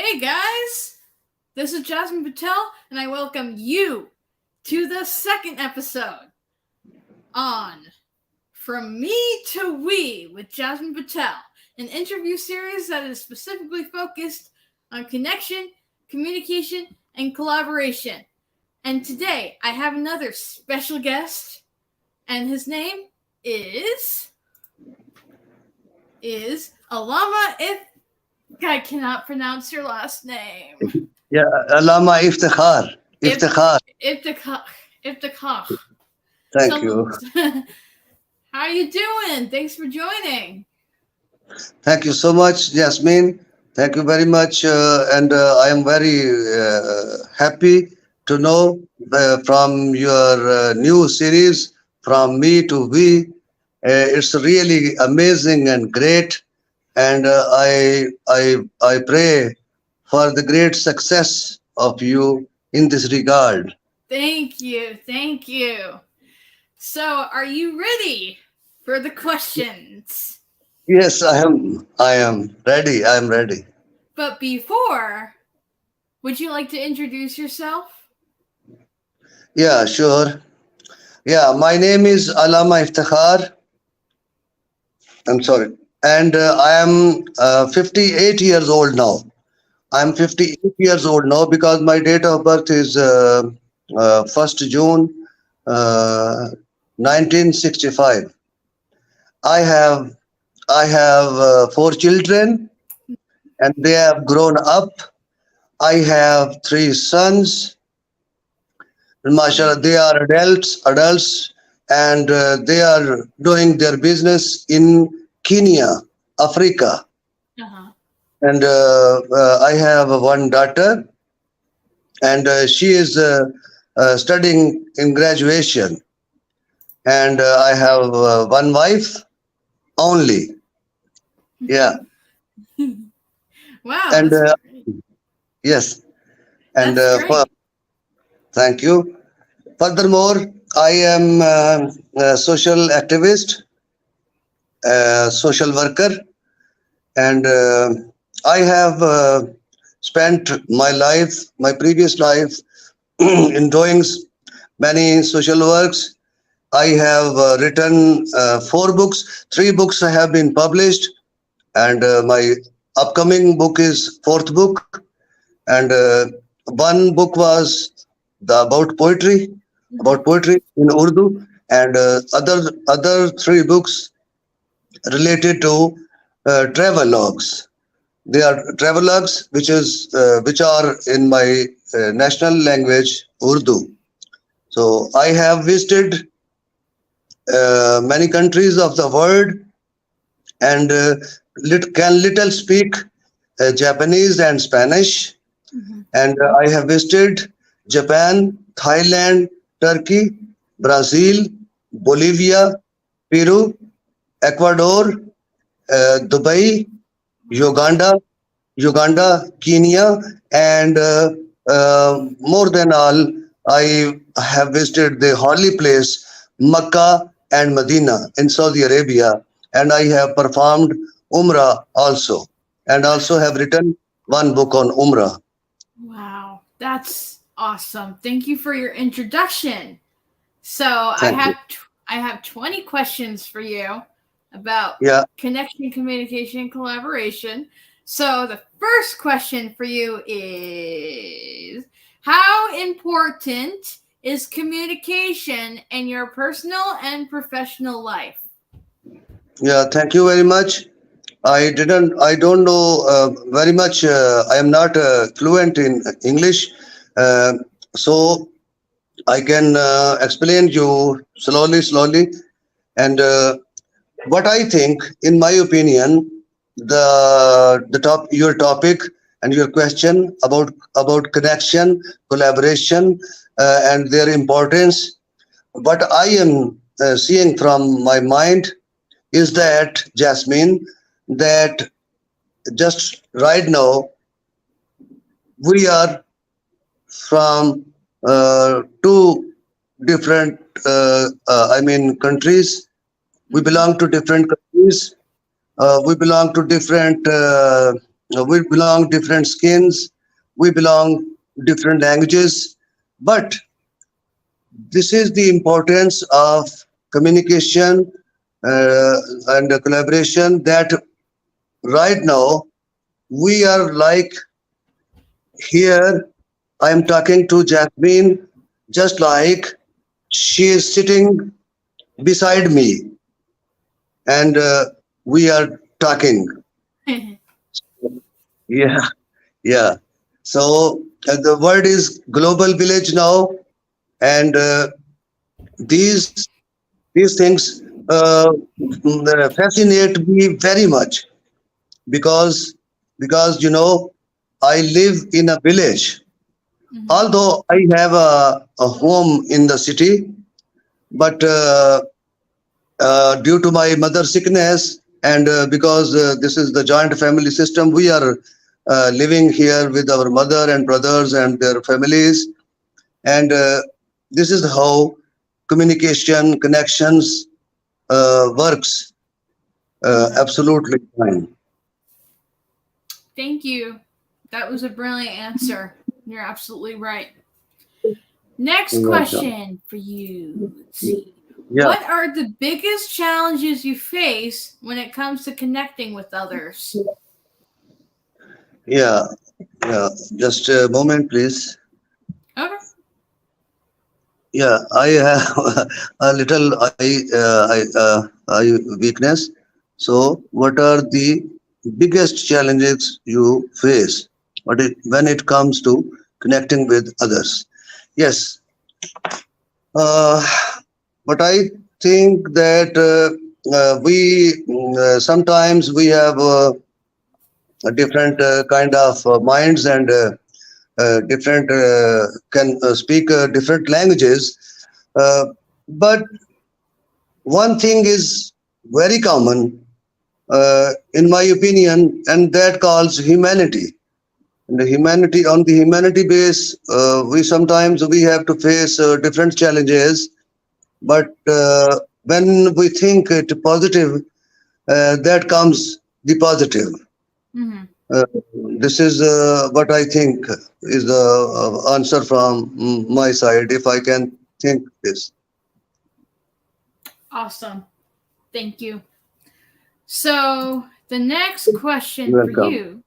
Hey guys, this is Jasmine Patel, and I welcome you to the second episode on From Me to We with Jasmine Patel, an interview series that is specifically focused on connection, communication, and collaboration. And today I have another special guest, and his name is Allama I cannot pronounce your last name. Yeah, Allama Iftikhar. Iftikhar. Iftikhar. Iftikhar. Thank you. How you doing? Thanks for joining. Thank you so much, Jasmine. Thank you very much. And I am very happy to know from your new series, From Me to We. It's really amazing and great. And I pray for the great success of you in this regard. Thank you. Thank you. So, are you ready for the questions? Yes, I am. I am ready. I am ready. But before, would you like to introduce yourself? Yeah, sure. Yeah, my name is Allama Iftikhar. I'm sorry. And I am 58 years old now. I'm 58 years old now because my date of birth is 1st June 1965. I have I have four children and they have grown up. I have three sons. Mashallah, they are adults, and they are doing their business in Kenya, Africa. Uh-huh. And I have one daughter, and she is studying in graduation. And I have one wife only. Yeah, Wow, and that's great. yes, and That's great. thank you. Furthermore, I am a social activist, social worker, and I have spent my previous life, in doing many social works. I have written four books. Three books have been published, and my upcoming book is fourth book. And one book was about poetry in Urdu, and other three books related to travelogues. They are travelogues, which are in my national language, Urdu. So I have visited many countries of the world, and can little speak Japanese and Spanish. Mhm. And I have visited Japan, Thailand, Turkey, Brazil, Bolivia, Peru, Ecuador, Dubai, Uganda, Kenya, and more than all, I have visited the holy place, Mecca and Medina in Saudi Arabia, and I have performed Umrah also, and also have written one book on Umrah. Wow, that's awesome. Thank you for your introduction. So I Thank you. have I have 20 questions for you about Yeah, connection, communication, and collaboration. So the first question for you is how important is communication in your personal and professional life? yeah. Thank you very much. I don't know very much. I am not fluent in English, uh, so I can explain you slowly. And what I think, in my opinion, your topic and your question about connection, collaboration, and their importance. What I am seeing from my mind is that, Jasmine, that just right now we are from two different countries. We Mm-hmm. belong to different countries. We belong to different we belong different skins, we belong different languages, but this is the importance of communication uh, and collaboration that right now we are like here. I am talking to Jasmine just like she is sitting beside me and we are talking. Yeah, yeah. So the word is global village now, and these these things fascinate me very much because I live in a village. Mhm. Although I have a home in the city, but due to my mother's sickness and because this is the joint family system, we are living here with our mother and brothers and their families, and this is how communication connections works Mhm. absolutely fine. Thank you. That was a brilliant answer. You're absolutely right. Next Welcome. question for you. Let's see. Yeah, What are the biggest challenges you face when it comes to connecting with others? yeah, yeah. Just a moment, please. Okay. Yeah, I have a little eye weakness. So, what are the biggest challenges you face when it comes to connecting with others? Yes, uh, but I think that we sometimes we have a different kind of minds and different can speak different languages. Uh, but one thing is very common, in my opinion, and that calls humanity. And the humanity on the humanity base, we sometimes we have to face different challenges. But when we think it positive, that comes the positive. Mm-hmm. Uh, this is what I think is the answer from my side, if I can think this. Awesome. Thank you. So, the next question for Welcome. you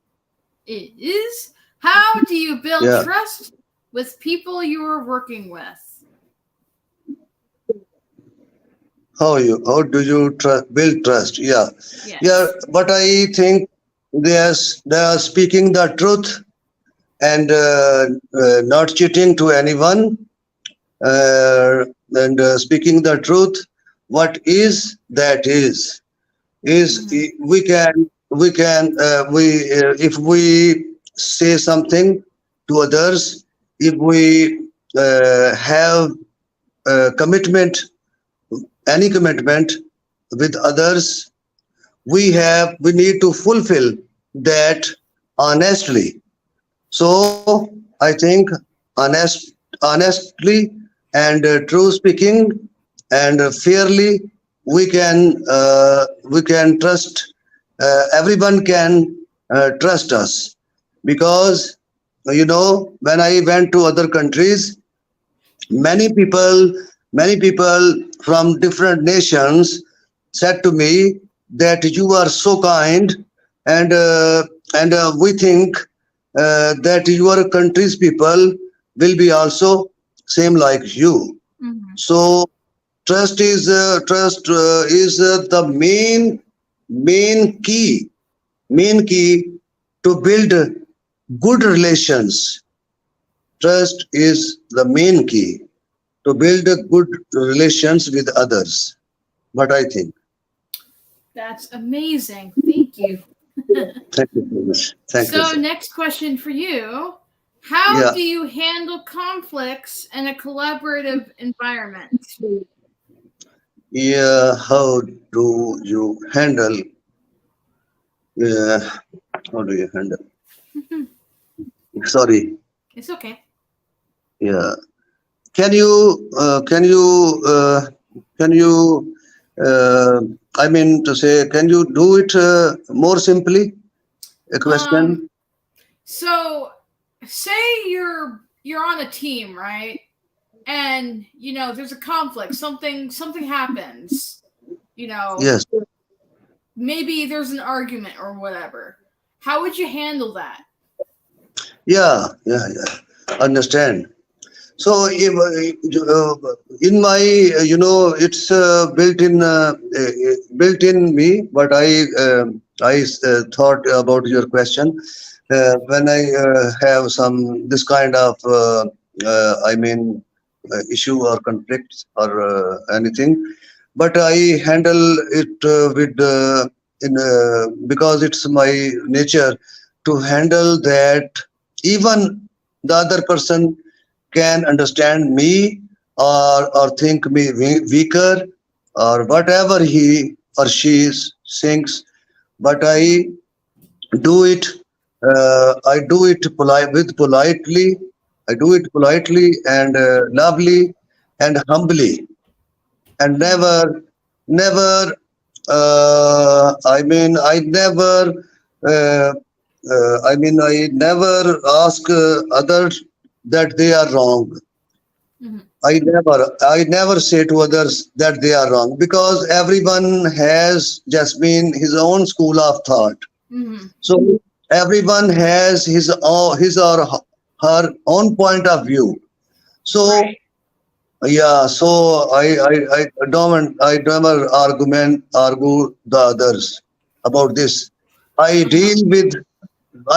is, how do you build Yeah. trust with people you are working with? How do you build trust? Yeah, yeah. Yes. But I think they are speaking the truth and not cheating to anyone, and speaking the truth. What is that is Mm-hmm. we if we say something to others, if we have commitment, any commitment with others, we need to fulfill that honestly. So I think honestly and true speaking and fairly, we can trust, everyone can trust us, because when I went to other countries, many people many people from different nations said to me that you are so kind, and we think that your country's people will be also same like you. Mm-hmm. So trust is the main key to build good relations. Trust is the main key to build a good relations with others. What I think. That's amazing. Thank you. Thank you so much. Thank you, So, sir. next question for you. How Yeah, do you handle conflicts in a collaborative environment? yeah. How do you handle? Uh, how do you handle? Sorry. It's okay. Yeah. Can you can you I mean to say, can you do it more simply? A Um, question? so say you're on a team, right? And there's a conflict. Something happens. You know, Yes. maybe there's an argument or whatever. How would you handle that? Yeah, yeah, yeah. Understand. So, in my, it's built in me. But I thought about your question when I have some this kind of, I mean, issue or conflict or anything. But I handle it with in because it's my nature to handle that. Even the other person can understand me or think me weaker or whatever he or she thinks, but I do it politely. I do it politely and lovely and humbly, and Mm-hmm. never I never uh, I never ask others that they are wrong. Mm-hmm. I never say to others that they are wrong, because everyone has just been his own school of thought. Mm-hmm. So everyone has his or her own point of view. So Right. yeah, so I never argue the others about this. I Uh-huh. deal with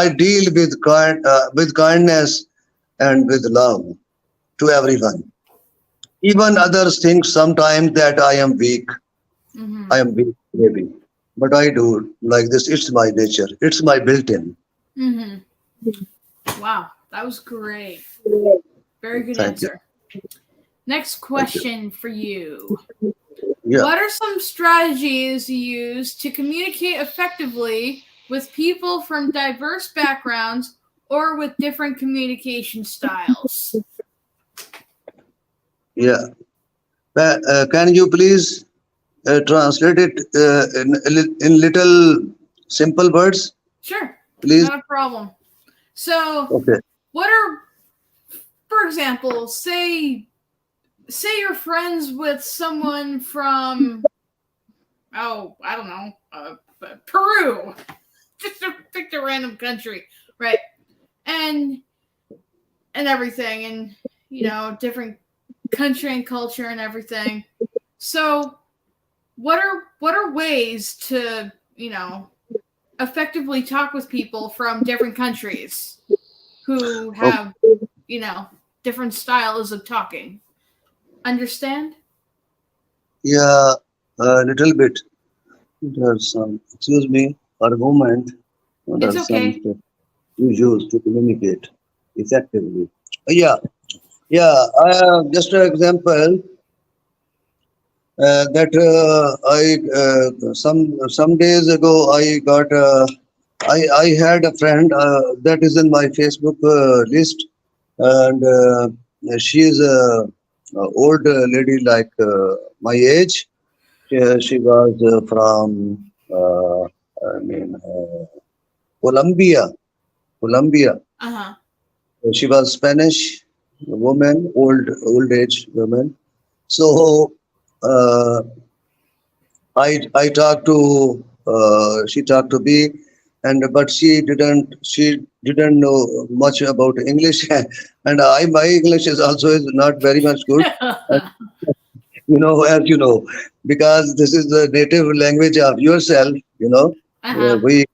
I deal with kindness and with love to everyone. Even others think sometimes that I am weak. Mm-hmm. I am weak, maybe. But I do like this. It's my nature. It's my built-in. Mm-hmm. Wow, that was great. Very good Thank you. answer. Next Thank you. question for you. Yeah. What are some strategies you use to communicate effectively with people from diverse backgrounds or with different communication styles? Yeah. Can you please translate it in little simple words, Sure, please? not a problem. So, Okay. what are, for example, say you're friends with someone from, oh, I don't know, Peru. Just to pick a random country, right? And everything, and different country and culture and everything. So, what are ways to effectively talk with people from different countries who Okay. have you know different styles of talking? Understand? Yeah. A little bit. There's some. Excuse me for a moment. It's There's some okay. stuff you use to communicate effectively. Yeah. Yeah. Just an example. That I some days ago I got I had a friend that is in my Facebook list, and she is a old lady like my age. She was from I mean Colombia. Colombia. Uh-huh. She was Spanish woman, old age woman. So. Uh, I talked to she talked to me, and but she didn't know much about English, and my English is also is not very much good. Uh, as you know, because this is the native language of yourself. Uh-huh. We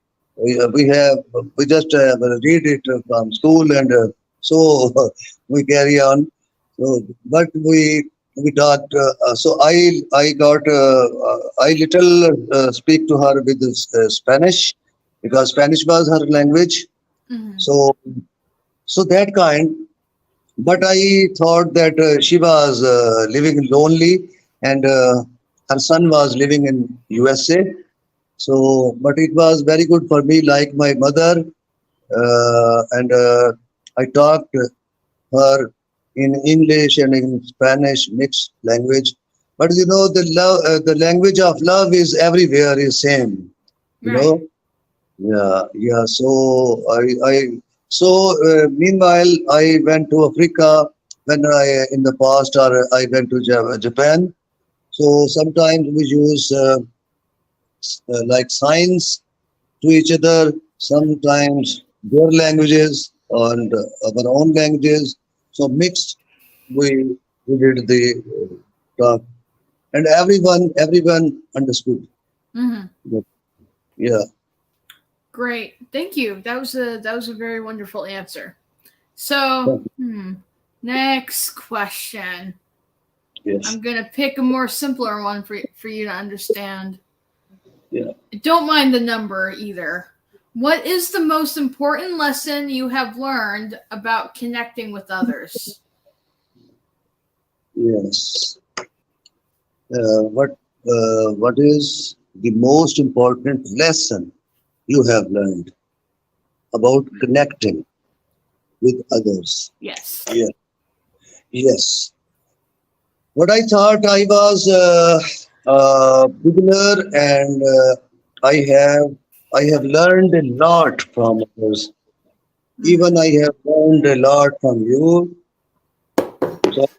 have we just read it from school, and so we carry on. So, but we taught. So I got I little speak to her with Spanish, because Spanish was her language. Hmm. So that kind. But I thought that she was living lonely, and her son was living in USA. So, but it was very good for me, like my mother, and I talked her in English and in Spanish mixed language. But the language of love is everywhere is same. You Right. know, Yeah, yeah. Meanwhile, I went to Africa when I in the past, or I went to Japan. So sometimes we use like signs to each other. Sometimes their languages and our own languages. So mixed, we did the talk, and everyone understood. Hmm. Yeah. Great. Thank you. That was a very wonderful answer. So, next question. Yes. I'm gonna pick a more simpler one for you to understand. Yeah. Don't mind the number either. What is the most important lesson you have learned about connecting with others? Yes. What is the most important lesson you have learned about connecting with others? Yes. Yeah. Yes. What I thought I was a beginner, and I have learned a lot from others. Mm-hmm. Even I have learned a lot from you. So at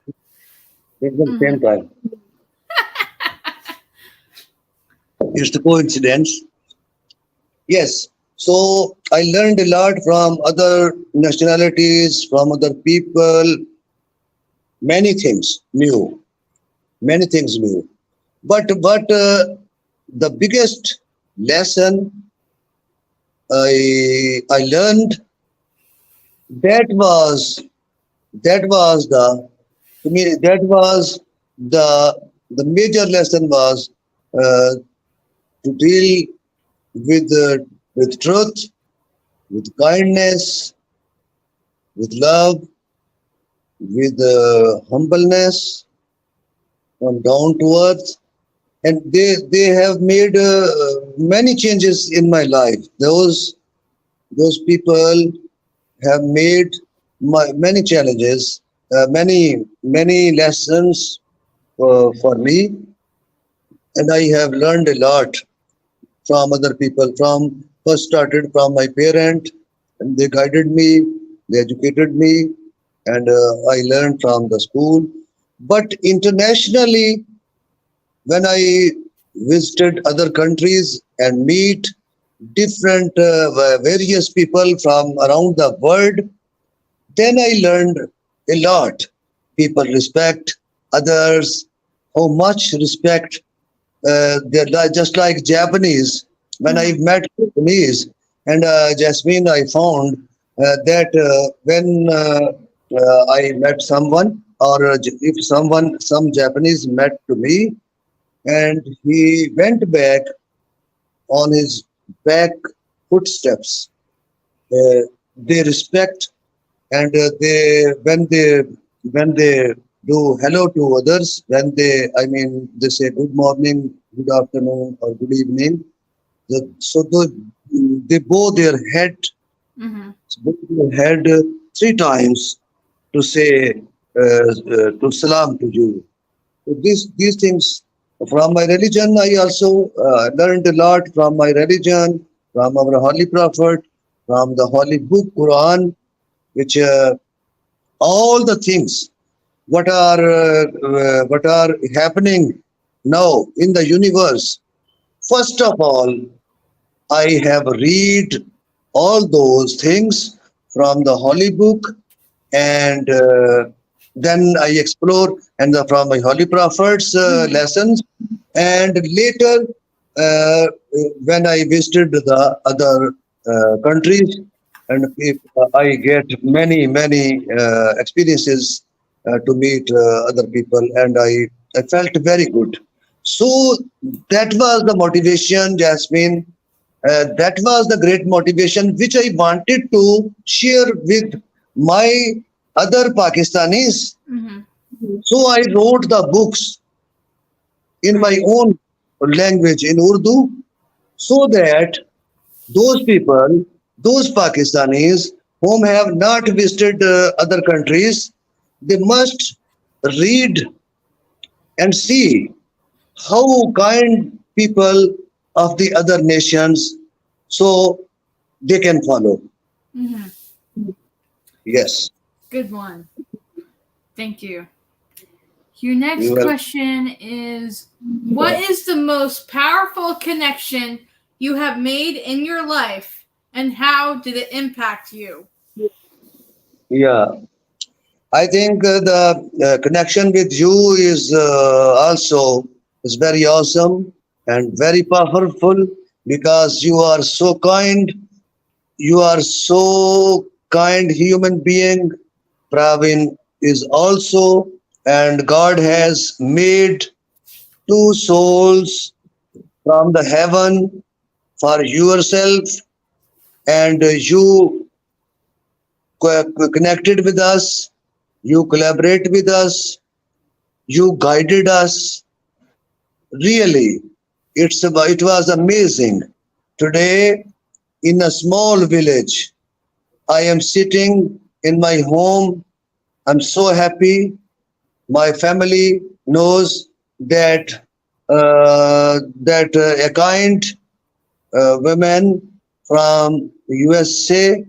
the Mm-hmm. same time, it's the coincidence. Yes. So I learned a lot from other nationalities, from other people, many things new, many things new. But the biggest lesson I learned, that was the, to me, that was the major lesson was to deal with truth, with kindness, with love, with humbleness, and down to earth. And they have made many changes in my life. Those people have made many challenges, many lessons for me, and I have learned a lot from other people. From first started from my parent, and they guided me, they educated me, and I learned from the school. But internationally, when I visited other countries and meet different various people from around the world, then I learned a lot. People respect others, how much respect. Just like Japanese. When I Mm-hmm. met Japanese, and Jasmine, I found that when I met someone, or if some Japanese met to me, and he went back on his back footsteps, they respect, and they when they do hello to others, when they say good morning, good afternoon, or good evening. They bow their head, Mm-hmm. three times to say to salam to you. So these things from my religion, I also learned a lot from my religion, from our holy prophet, from the holy book Quran, which all the things what are happening now in the universe. First of all, I have read all those things from the holy book, and then I explore and from my holy prophets Mm-hmm. lessons, and later uh, when I visited the other countries, and I get many experiences to meet other people, and I felt very good. So that was the motivation, Jasmine. That was the great motivation which I wanted to share with my other Pakistanis. Mm-hmm. So I wrote the books in my Right. own language in Urdu, so that those people, those Pakistanis whom have not visited other countries, they must read and see how kind people of the other nations. So they can follow. Hmm. Yes. Good one. Thank you. Your You next will. question is, what is the most powerful connection you have made in your life, and how did it impact you? Yeah. I think the connection with you is also is very awesome and very powerful because you are so kind. You are so kind human being. Pravin is also, and God has made two souls from the heaven for yourself, and you connected with us. You collaborate with us. You guided us. Really, it was amazing. Today, in a small village, I am sitting in my home. I'm so happy. My family knows that a kind woman from USA,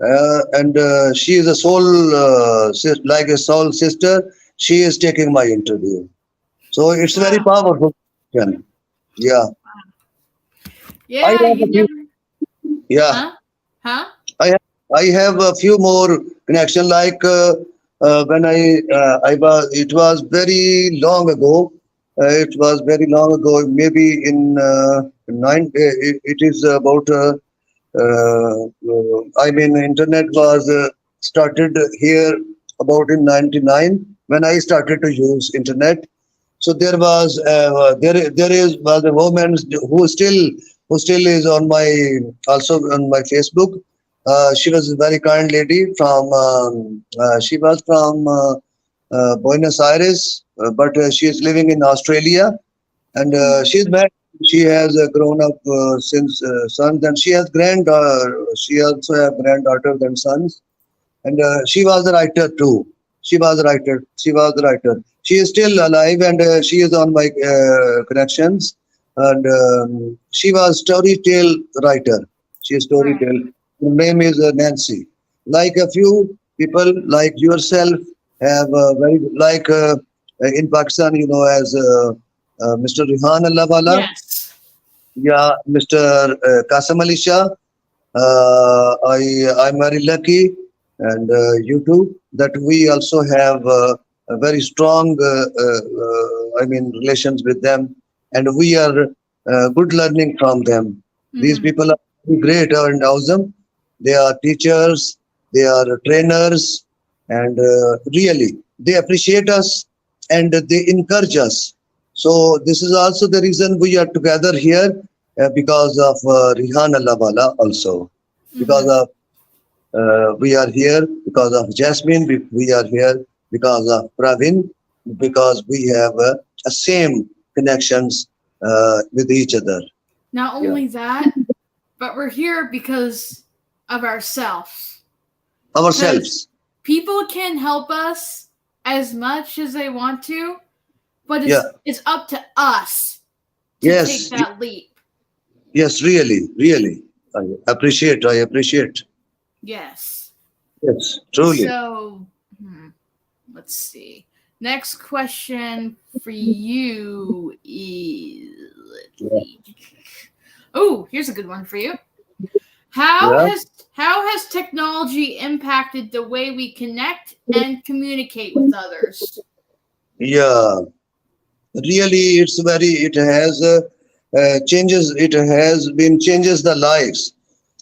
and she is a like a soul sister. She is taking my interview. So it's very Wow. powerful. Yeah, I Yeah, have you a few. never. Yeah, Huh? Huh? I have, I have a few more connection. Like when I was, it was very long ago. It was very long ago. Maybe in it is about. I mean, internet was started here about in '99 when I started to use internet. So there is was a woman who still is on my also on my Facebook. She was a very kind lady from she was from Buenos Aires, but she is living in Australia, and Hmm. she's married. She has grown up since sons, and she has she also have granddaughters and sons, and she was a writer too. She was a writer. She was a writer. She is still alive, and she is on my connections. And she was storytale writer. She is Right. storytale. Her name is Nancy. Like a few people like yourself have very like in Pakistan, you know, as Mr. Rihan Allawala, Yes. yeah, Mr. Kasam Ali Shah, I'm very lucky, and you too, that we also have a very strong, I mean, relations with them, and we are good learning from them. These Hmm. people are very great and awesome. They are teachers, they are trainers, and really they appreciate us and they encourage us. So this is also the reason we are together here because of Rihan Allawala also because Hmm. of we are here because of Jasmine. We are here because of Pravin, because we have a same connections with each other. Not Yeah, only that, but we're here because of ourselves. Because ourselves. people can help us as much as they want to, but Yeah. it's up to us to take Yes. that leap. Yes. Really. Really. I appreciate. I appreciate. Yes. Yes. Truly. So, let's see. Next question for you is. Yeah. Oh, here's a good one for you. Yeah. How has technology impacted the way we connect and communicate with others? Yeah. Really, it's very. It has changes. It has been changes the lives.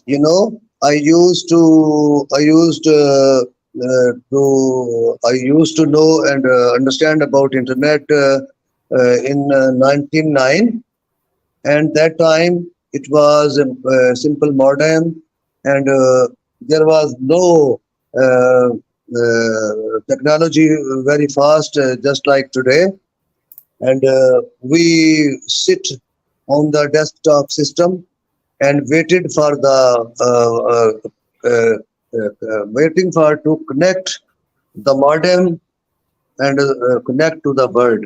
You know, I used to know and understand about internet in 1999, and that time it was a simple modem, and there was no technology very fast just like today, and we sit on the desktop system and waited for the waiting for to connect the modem and connect to the bird,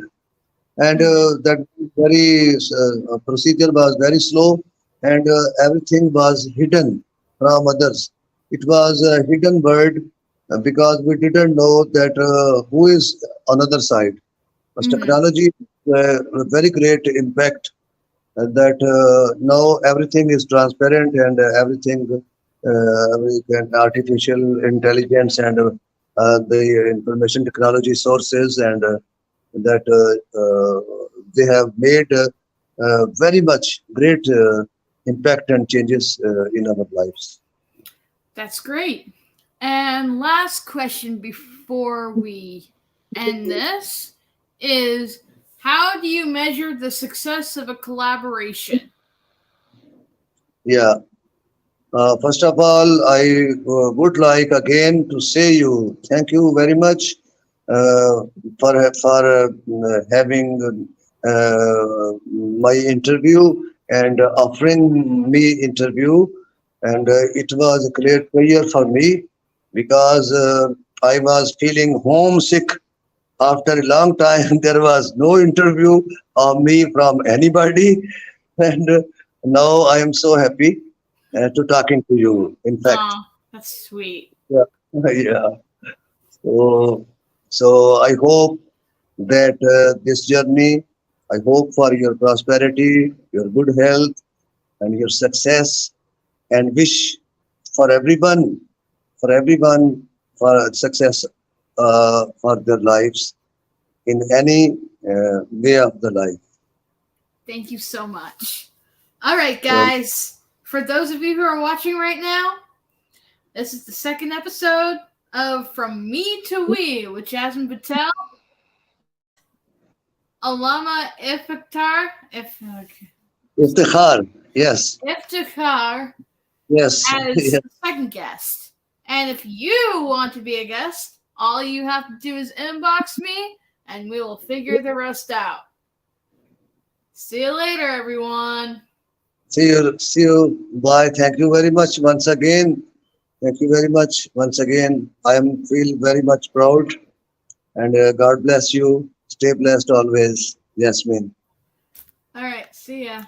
and Hmm. that very procedure was very slow, and everything was hidden. from others. It was a hidden word because we didn't know that who is on other side. But Mm-hmm. technology a very great impact that now everything is transparent and everything we can artificial intelligence and the information technology sources and that they have made very much great impact and changes in our lives. That's great. And last question before we end this is, how do you measure the success of a collaboration? Yeah. First of all, I would like again to say you thank you very much uh, for having my interview and offering me interview, and it was a great pleasure for me because I was feeling homesick after a long time. There was no interview of me from anybody, and now I am so happy to talking to you. In fact, Oh, that's sweet. yeah, yeah. So, I hope that this journey, I hope for your prosperity, your good health, and your success, and wish for everyone, for everyone, for success for their lives in any way of the life. Thank you so much. All right, So, guys. For those of you who are watching right now, this is the second episode of From Me to We with Jasmine Patel with Allama Iftikhar. Iftikhar, yes, Iftikhar yes, as the second guest. And if you want to be a guest, all you have to do is inbox me and we will figure the rest out. See you later, everyone. see you, bye. Thank you very much once again. Thank you very much once again. I am feel very much proud, and God bless you. Stay blessed always, Jasmine. All right, see ya.